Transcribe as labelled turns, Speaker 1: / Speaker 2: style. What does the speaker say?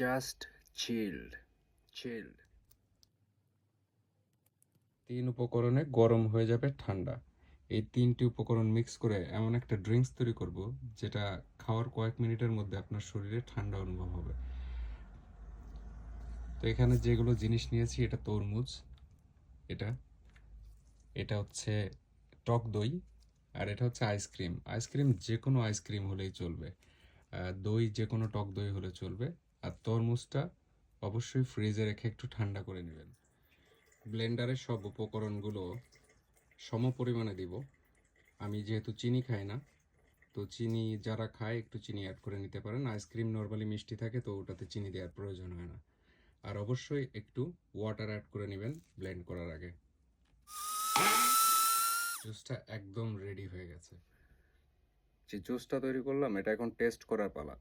Speaker 1: Just child child.
Speaker 2: 3 উপকরণে গরম হয়ে যাবে ঠান্ডা। এই 3টি উপকরণ মিক্স করে এমন একটা ড্রিঙ্কস তৈরি করব যেটা খাওয়ার কয়েক মিনিটের মধ্যে আপনার শরীরে ঠান্ডা অনুভব হবে। তো এখানে যেগুলো জিনিস নিয়েছি, এটা তরমুজ, এটা এটা হচ্ছে টক দই, আর এটা হচ্ছে আইসক্রিম। আইসক্রিম যে কোনো আইসক্রিম হলেই চলবে, দই যে কোনো টক দই হলে চলবে। আর তরমুজটা অবশ্যই ফ্রিজে রেখে একটু ঠান্ডা করে নেবেন। ব্লেন্ডারে সব উপকরণগুলো সম পরিমাণে দিব। আমি যেহেতু চিনি খাই না, তো চিনি যারা খায় একটু চিনি অ্যাড করে নিতে পারেন। আইসক্রিম নর্মালি মিষ্টি থাকে, তো ওটাতে চিনি দেওয়ার প্রয়োজন হয় না। আর অবশ্যই একটু ওয়াটার অ্যাড করে নেবেন ব্লেন্ড করার আগে। জুসটা একদম রেডি হয়ে গেছে।
Speaker 1: যে জুসটা তৈরি করলাম এটা এখন টেস্ট করার পালা।